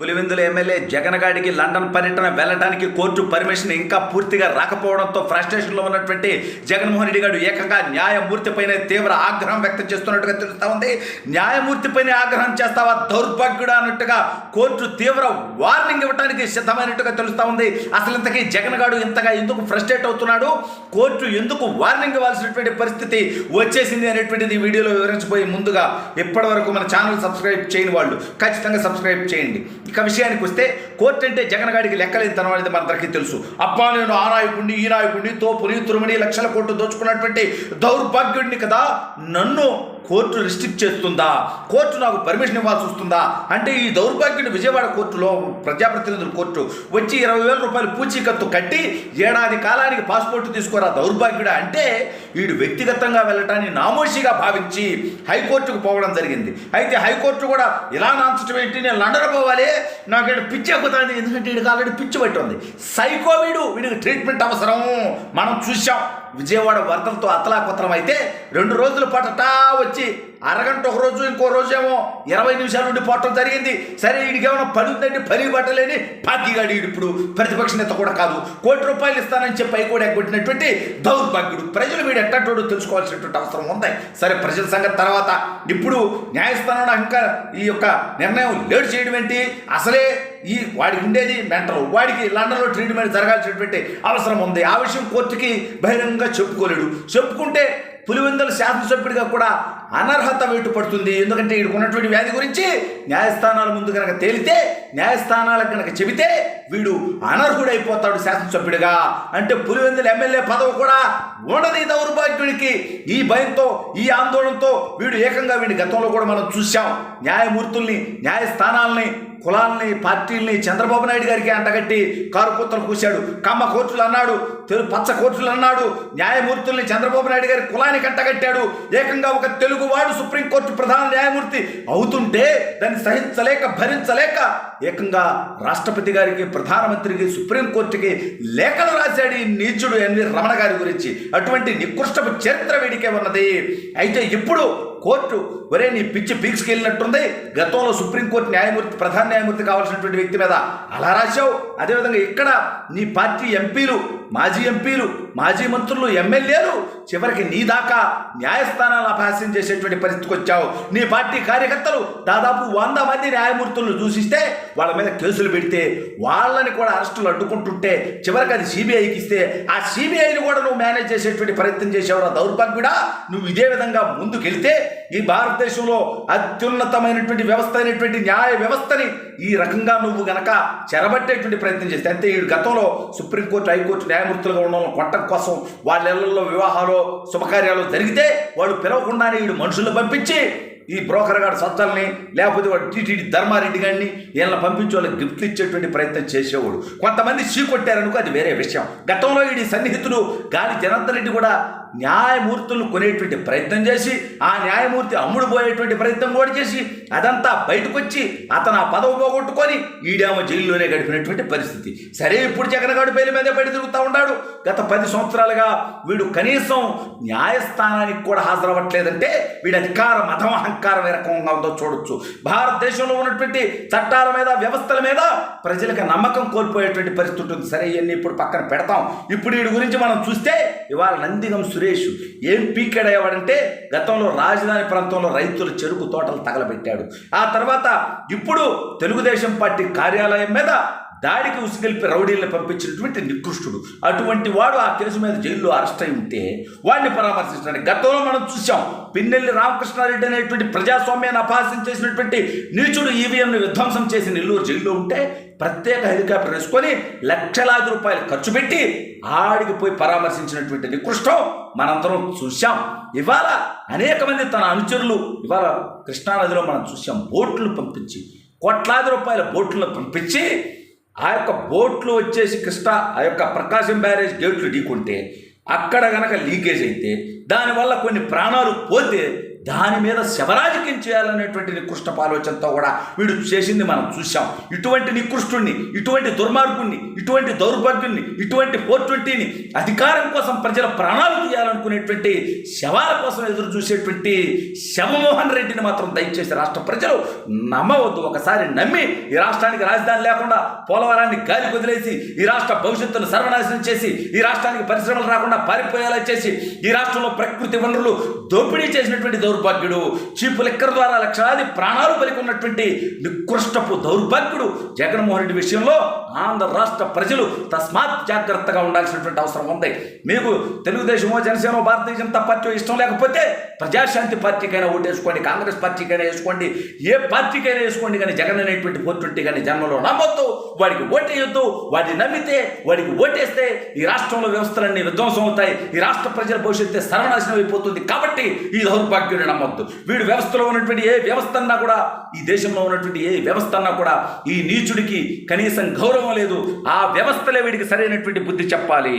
Pulivendula MLA జగన్గాడికి London పర్యటన వెళ్లడానికి court permission ఇంకా పూర్తిగా రాకపోవడంతో ఫ్రస్ట్రేషన్లో ఉన్నటువంటి జగన్మోహన్ రెడ్డి గారు ఏకంగా న్యాయమూర్తిపైన తీవ్ర ఆగ్రహం వ్యక్తం చేస్తున్నట్టుగా తెలుస్తా ఉంది. న్యాయమూర్తిపైన ఆగ్రహం చేస్తావా దౌర్భాగ్యుడా అన్నట్టుగా కోర్టు తీవ్ర వార్నింగ్ ఇవ్వడానికి సిద్ధమైనట్టుగా తెలుస్తా ఉంది. అసలు ఇంతకీ జగన్గాడు ఇంతగా ఎందుకు ఫ్రస్ట్రేట్ అవుతున్నాడు, కోర్టు ఎందుకు వార్నింగ్ ఇవ్వాల్సినటువంటి పరిస్థితి వచ్చేసింది అనేటువంటిది ఈ వీడియోలో వివరించబోయే ముందుగా ఇప్పటి వరకు మన ఛానల్ సబ్స్క్రైబ్ చేయని వాళ్ళు ఖచ్చితంగా సబ్స్క్రైబ్ చేయండి. ఇక విషయానికి వస్తే కోర్టు అంటే జగన్గాడికి లెక్కలేనితనం అనేది మనందరికీ తెలుసు. అబ్బా నేను ఆ నాయకుడిని ఈ నాయకుడిని తోపుని తురుమని లక్షల కోట్లు దోచుకున్నటువంటి దౌర్భాగ్యుడిని కదా, నన్ను కోర్టు రిస్ట్రిక్ట్ చేస్తుందా, కోర్టు నాకు పర్మిషన్ ఇవ్వాల్సి వస్తుందా అంటే ఈ దౌర్భాగ్యుడు విజయవాడ కోర్టులో ప్రజాప్రతినిధుల కోర్టు వచ్చి 20,000 రూపాయలు పూచీకత్తు కట్టి ఏడాది కాలానికి పాస్పోర్ట్ తీసుకోరా దౌర్భాగ్యుడా అంటే వీడు వ్యక్తిగతంగా వెళ్ళటాన్ని నామోషిగా భావించి హైకోర్టుకు పోవడం జరిగింది. అయితే హైకోర్టు కూడా ఇలా నాంచడం ఏంటి, నేను లండన్ పోవాలి, నాకు పిచ్చి ఎక్కుతుంది, ఎందుకంటే వీడికి ఆల్రెడీ పిచ్చి పట్టి ఉంది, సైకో వీడికి ట్రీట్మెంట్ అవసరం. మనం చూసాం విజయవాడ వరదలతో అతలాకుతలం అయితే 2 రోజుల పాటటా వచ్చి అరగంట ఒక రోజు ఇంకో రోజేమో 20 నిమిషాల నుండి పోవటం జరిగింది. సరే వీడికి ఏమైనా పని ఉందండి, పని పట్టలేని పార్టీగాడి ఇప్పుడు ప్రతిపక్ష నేత కూడా కాదు, ₹1,00,00,000 ఇస్తానని చెప్పి హైకోర్టు ఎగ్గొట్టినటువంటి దౌర్భాగ్యుడు. ప్రజలు వీడు ఎట్టటోడు తెలుసుకోవాల్సినటువంటి అవసరం ఉంది. సరే ప్రజల సంగతి తర్వాత, ఇప్పుడు న్యాయస్థానంలో ఇంకా ఈ యొక్క నిర్ణయం లేట్ చేయడం ఏంటి, అసలే ఈ వాడికి ఉండేది మెంటల్, వాడికి లండన్లో ట్రీట్మెంట్ జరగాల్సినటువంటి అవసరం ఉంది. ఆ విషయం కోర్టుకి బహిరంగంగా చెప్పుకోలేడు. చెప్పుకుంటే పులివెందుల శాసనసభ్యుడిగా కూడా అనర్హత వేటు పడుతుంది. ఎందుకంటే వీడికి ఉన్నటువంటి వ్యాధి గురించి న్యాయస్థానాల ముందు కనుక తేలితే, న్యాయస్థానాలకు కనుక చెబితే వీడు అనర్హుడైపోతాడు శాసనసభ్యుడిగా. అంటే పులివెందుల ఎమ్మెల్యే పదవి కూడా ఉండని దౌర్భాగ్యుడికి. ఈ భయంతో ఈ ఆందోళనతో వీడు ఏకంగా వీడి గతంలో కూడా మనం చూసాం న్యాయమూర్తుల్ని, న్యాయస్థానాలని, కులాలని, పార్టీలని చంద్రబాబు నాయుడు గారికి అంటగట్టి కారు కూతలు కూశాడు. కమ్మ కోర్టులు అన్నాడు, పచ్చ కోర్టులు అన్నాడు, న్యాయమూర్తుల్ని చంద్రబాబు నాయుడు గారి కులానికి అంటగట్టాడు. ఏకంగా ఒక తెలుగువాడు సుప్రీంకోర్టు ప్రధాన న్యాయమూర్తి అవుతుంటే దాన్ని సహించలేక భరించలేక ఏకంగా రాష్ట్రపతి గారికి, ప్రధానమంత్రికి, సుప్రీంకోర్టుకి లేఖలు రాశాడు ఈ నీచుడు ఎన్వి రమణ గారి గురించి. అటువంటి నికృష్టపు చరిత్ర వీడికే ఉన్నది. అయితే ఇప్పుడు కోర్టు ఒరే నీ పిచ్చి పీక్స్కి వెళ్ళినట్టుంది, గతంలో సుప్రీంకోర్టు న్యాయమూర్తి, ప్రధాన న్యాయమూర్తి కావాల్సినటువంటి వ్యక్తి మీద అలా రాశావు, అదేవిధంగా ఇక్కడ నీ పార్టీ ఎంపీలు, మాజీ ఎంపీలు, మాజీ మంత్రులు, ఎమ్మెల్యేలు చివరికి నీ దాకా న్యాయస్థానాలను అపహాస్యం చేసేటువంటి పరిస్థితికి వచ్చావు. నీ పార్టీ కార్యకర్తలు దాదాపు 100 మంది న్యాయమూర్తులను దూషిస్తే వాళ్ళ మీద కేసులు పెడితే వాళ్ళని కూడా అరెస్టులు అడ్డుకుంటుంటే చివరికి అది సిబిఐకి ఇస్తే ఆ సిబిఐని కూడా నువ్వు మేనేజ్ చేసేటువంటి ప్రయత్నం చేసేవారు దౌర్భాగ్యుడా. నువ్వు ఇదే విధంగా ముందుకెళ్తే ఈ భారతదేశంలో అత్యున్నతమైనటువంటి వ్యవస్థ అయినటువంటి న్యాయ వ్యవస్థని ఈ రకంగా నువ్వు గనక చెరబట్టేటువంటి ప్రయత్నం చేస్తే, అంతే ఈ గతంలో సుప్రీంకోర్టు, హైకోర్టు న్యాయమూర్తులుగా ఉన్న కొట్టం కోసం వాళ్ళ ఇళ్లలో వివాహాలు, శుభకార్యాలు జరిగితే వాళ్ళు పిలవకుండానే వీడు మనుషులను పంపించి ఈ బ్రోకర్ గారు సజ్జల్ని, లేకపోతే వాడు టీటీడీ ధర్మారెడ్డి గారిని వీళ్ళని పంపించి వాళ్ళకి గిఫ్ట్లు ఇచ్చేటువంటి ప్రయత్నం చేసేవాడు. కొంతమంది చీకొట్టారనుకో అది వేరే విషయం. గతంలో వీడి సన్నిహితుడు గాలి జనార్దన్ రెడ్డి కూడా న్యాయమూర్తులను కొనేటువంటి ప్రయత్నం చేసి ఆ న్యాయమూర్తి అమ్ముడు పోయేటువంటి ప్రయత్నం కూడా చేసి అదంతా బయటకు వచ్చి అతను ఆ పదవి పోగొట్టుకొని ఈడేమో జైల్లోనే గడిపినటువంటి పరిస్థితి. సరే ఇప్పుడు జగన్గాడు బయలు మీదే బయట తిరుగుతూ ఉన్నాడు. గత 10 సంవత్సరాలుగా వీడు కనీసం న్యాయస్థానానికి కూడా హాజరవ్వట్లేదంటే వీడి అధికారం, మతం, అహంకారం ఏ రకంగా ఉందో చూడొచ్చు. భారతదేశంలో ఉన్నటువంటి చట్టాల మీద, వ్యవస్థల మీద ప్రజలకు నమ్మకం కోల్పోయేటువంటి పరిస్థితి ఉంటుంది. సరే ఇవన్నీ ఇప్పుడు పక్కన పెడతాం. ఇప్పుడు వీడి గురించి మనం చూస్తే ఇవాళ నందిగం సురేష్ ఏం పీకెడయ్యేవాడంటే గతంలో రాజధాని ప్రాంతంలో రైతుల చెరుకు తోటలు తగలబెట్టాడు. ఆ తర్వాత ఇప్పుడు తెలుగుదేశం పార్టీ కార్యాలయం మీద దాడికి ఉసిగొల్పి రౌడీలను పంపించినటువంటి నికృష్టుడు. అటువంటి వాడు ఆ కేసు మీద జైల్లో అరెస్ట్ అయి ఉంటే వాడిని పరామర్శించడానికి గతంలో మనం చూసాం. పిన్నెల్లి రామకృష్ణారెడ్డి అనేటువంటి ప్రజాస్వామ్యాన్ని అపహాస్యం చేసినటువంటి నీచుడు ఈవీఎంను విధ్వంసం చేసి నెల్లూరు జైల్లో ఉంటే ప్రత్యేక హెలికాప్టర్ వేసుకొని లక్షలాది రూపాయలు ఖర్చు పెట్టి ఆడికి పోయి పరామర్శించినటువంటి నికృష్టం మనందరం చూసాం. ఇవాళ అనేక మంది తన అనుచరులు ఇవాళ కృష్ణానదిలో మనం చూసాం బోట్లు పంపించి, కోట్లాది రూపాయల బోట్లను పంపించి ఆ యొక్క బోట్లు వచ్చేసి కృష్ణా ఆ యొక్క ప్రకాశం బ్యారేజ్ గేట్లు ఢీకుంటే అక్కడ గనక లీకేజ్ అయితే దానివల్ల కొన్ని ప్రాణాలు పోతే దాని మీద శవరాజకీయం చేయాలనేటువంటి నికృష్టపు ఆలోచనతో కూడా వీడు చేసింది మనం చూసాం. ఇటువంటి నికృష్టుణ్ణి, ఇటువంటి దుర్మార్గుణ్ణి, ఇటువంటి దౌర్భాగ్యుణ్ణి, ఇటువంటి 420ని అధికారం కోసం ప్రజల ప్రాణాలు తీయాలనుకునేటువంటి శవాల కోసం ఎదురు చూసేటువంటి శవమోహన్ రెడ్డిని మాత్రం దయచేసి రాష్ట్ర ప్రజలు నమ్మవద్దు. ఒకసారి నమ్మి ఈ రాష్ట్రానికి రాజధాని లేకుండా పోలవరాన్ని గాలి వదిలేసి ఈ రాష్ట్ర భవిష్యత్తును సర్వనాశనం చేసి ఈ రాష్ట్రానికి పరిశ్రమలు రాకుండా పారిపోయేలా చేసి ఈ రాష్ట్రంలో ప్రకృతి వనరులు దోపిడీ చేసినటువంటి దౌర్భాగ్యుడు, చీపు లెక్కర్ ద్వారా లక్షలాది ప్రాణాలు పలికున్నటువంటి నికృష్టపు దౌర్భాగ్యుడు జగన్మోహన్ రెడ్డి విషయంలో ఆంధ్ర రాష్ట్ర ప్రజలు తస్మాత్ జాగ్రత్తగా ఉండాల్సినటువంటి అవసరం ఉంది. మీకు తెలుగుదేశమో, జనసేనో, భారతీయ జనతా పార్టీ ఇష్టం లేకపోతే ప్రజాశాంతి పార్టీకైనా ఓటేసుకోండి, కాంగ్రెస్ పార్టీకైనా వేసుకోండి, ఏ పార్టీకైనా వేసుకోండి. కానీ జగన్ అనేటువంటి 420 కానీ జన్మలో నమ్మొద్దు, వాడికి ఓటేయొద్దు. వాడిని నమ్మితే, వాడికి ఓటేస్తే ఈ రాష్ట్రంలో వ్యవస్థలన్నీ విధ్వంసం అవుతాయి, ఈ రాష్ట్ర ప్రజల భవిష్యత్తు సర్వనాశనం అయిపోతుంది. కాబట్టి ఈ దౌర్భాగ్యుని నమ్మొద్దు. వీడు వ్యవస్థలో ఉన్నటువంటి ఏ వ్యవస్థ అన్నా కూడా, ఈ దేశంలో ఉన్నటువంటి ఏ వ్యవస్థ అన్నా కూడా ఈ నీచుడికి కనీసం గౌరవం లేదు. ఆ వ్యవస్థలే వీడికి సరైనటువంటి బుద్ధి చెప్పాలి.